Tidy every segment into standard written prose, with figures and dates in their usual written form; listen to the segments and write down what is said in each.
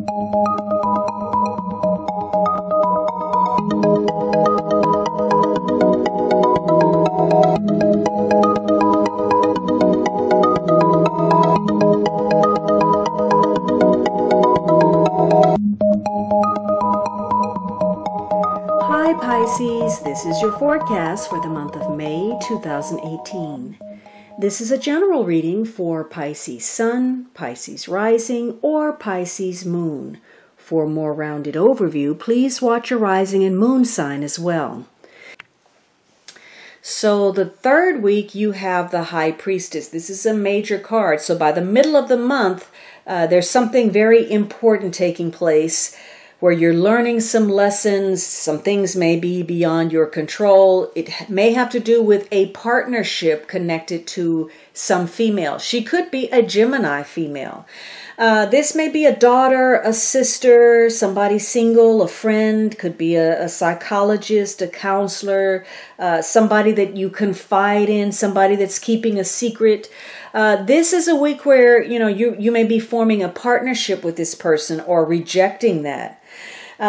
Hi Pisces, this is your forecast for the month of May 2018. This is a general reading for Pisces Sun, Pisces Rising, or Pisces Moon. For a more rounded overview, please watch your rising and moon sign as well. So the third week you have the High Priestess. This is a major card. So by the middle of the month, there's something very important taking place where you're learning some lessons. Some things may be beyond your control. It may have to do with a partnership connected to some female. She could be a Gemini female. This may be a daughter, a sister, somebody single, a friend, could be a psychologist, a counselor, somebody that you confide in, somebody that's keeping a secret. This is a week where, you may be forming a partnership with this person or rejecting that.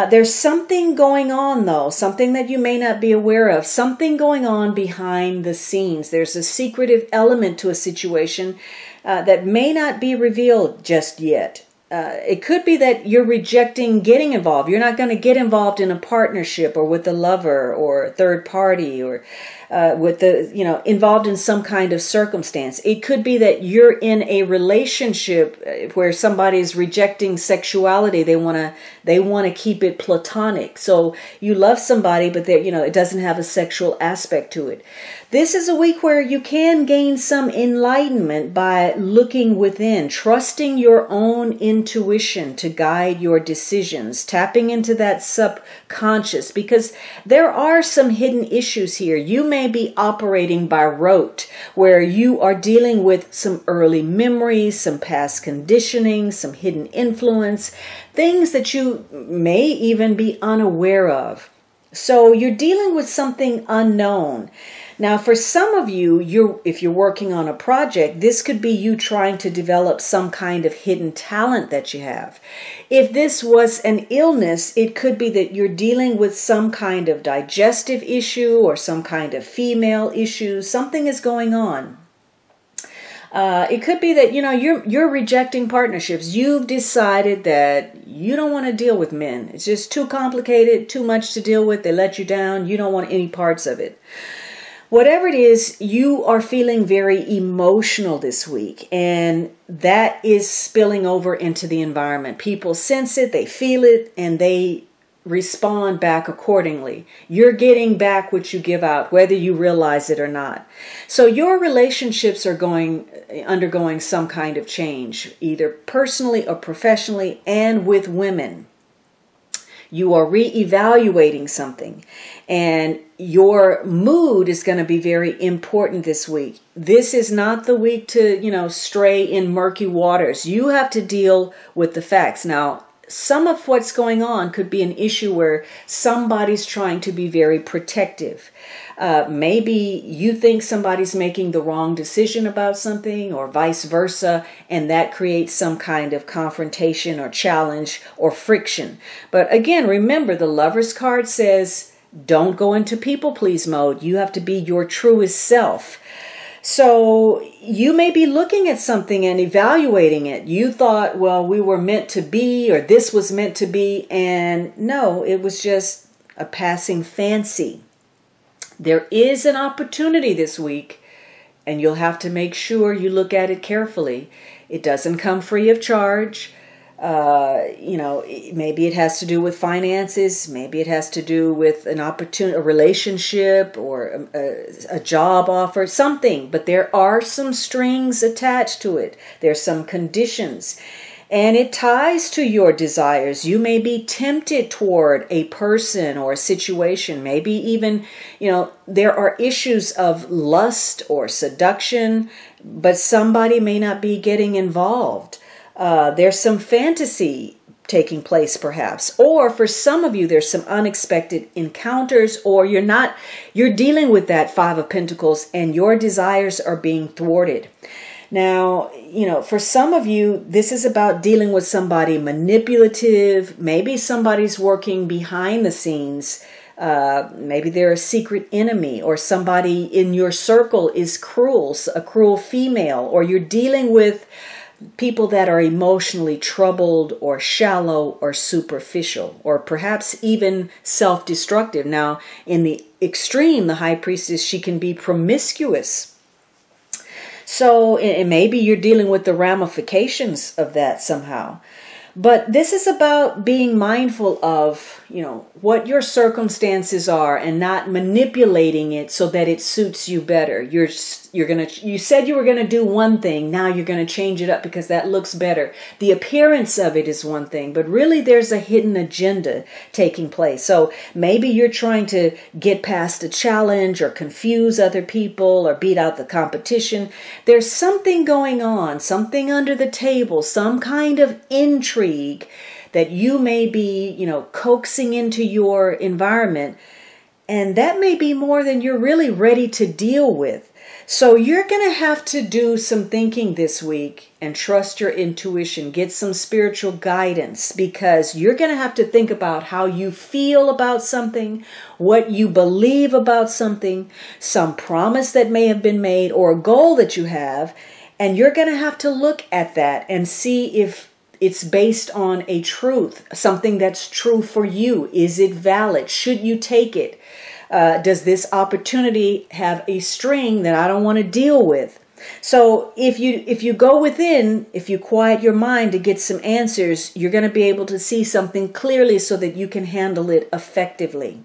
There's something going on, though, something that you may not be aware of, something going on behind the scenes. There's a secretive element to a situation that may not be revealed just yet. It could be that you're rejecting getting involved. You're not going to get involved in a partnership or with a lover or a third party or with involved in some kind of circumstance. It could be that you're in a relationship where somebody is rejecting sexuality. They want to keep it platonic. So you love somebody, but it doesn't have a sexual aspect to it. This is a week where you can gain some enlightenment by looking within, trusting your own intuition to guide your decisions, tapping into that subconscious, because there are some hidden issues here. You may be operating by rote, where you are dealing with some early memories, some past conditioning, some hidden influence, things that you may even be unaware of. So you're dealing with something unknown. Now, for some of you, if you're working on a project, this could be you trying to develop some kind of hidden talent that you have. If this was an illness, it could be that you're dealing with some kind of digestive issue or some kind of female issue. Something is going on. It could be that, you're rejecting partnerships. You've decided that you don't want to deal with men. It's just too complicated, too much to deal with. They let you down. You don't want any parts of it. Whatever it is, you are feeling very emotional this week, and that is spilling over into the environment. People sense it, they feel it, and they respond back accordingly. You're getting back what you give out, whether you realize it or not. So your relationships are undergoing some kind of change, either personally or professionally, and with women. You are reevaluating something, and your mood is going to be very important this week. This is not the week to, stray in murky waters. You have to deal with the facts. Now, some of what's going on could be an issue where somebody's trying to be very protective. Maybe you think somebody's making the wrong decision about something, or vice versa, and that creates some kind of confrontation or challenge or friction. But again, remember, the Lover's card says, don't go into people please mode. You have to be your truest self. So you may be looking at something and evaluating it. You thought, well, we were meant to be, or this was meant to be, and no, it was just a passing fancy. There is an opportunity this week, and you'll have to make sure you look at it carefully. It doesn't come free of charge. Maybe it has to do with finances. Maybe it has to do with an opportunity, a relationship, or a job offer, something. But there are some strings attached to it. There's some conditions. And it ties to your desires. You may be tempted toward a person or a situation. Maybe even, there are issues of lust or seduction, but somebody may not be getting involved. There's some fantasy taking place perhaps, or for some of you there's some unexpected encounters, or you're dealing with that Five of Pentacles and your desires are being thwarted. Now, for some of you, this is about dealing with somebody manipulative. Maybe somebody's working behind the scenes. Maybe they're a secret enemy, or somebody in your circle is cruel, a cruel female, or you're dealing with people that are emotionally troubled or shallow or superficial, or perhaps even self-destructive. Now, in the extreme, the high priestess, she can be promiscuous. So maybe you're dealing with the ramifications of that somehow. But this is about being mindful of, what your circumstances are and not manipulating it so that it suits you better. You said you were going to do one thing, now you're going to change it up because that looks better. The appearance of it is one thing, but really there's a hidden agenda taking place. So maybe you're trying to get past a challenge or confuse other people or beat out the competition. There's something going on, something under the table, some kind of intrigue that you may be, coaxing into your environment. And that may be more than you're really ready to deal with. So you're going to have to do some thinking this week and trust your intuition. Get some spiritual guidance, because you're going to have to think about how you feel about something, what you believe about something, some promise that may have been made or a goal that you have. And you're going to have to look at that and see if it's based on a truth, something that's true for you. Is it valid? Should you take it? Does this opportunity have a string that I don't want to deal with? So if you go within, if you quiet your mind to get some answers, you're going to be able to see something clearly so that you can handle it effectively.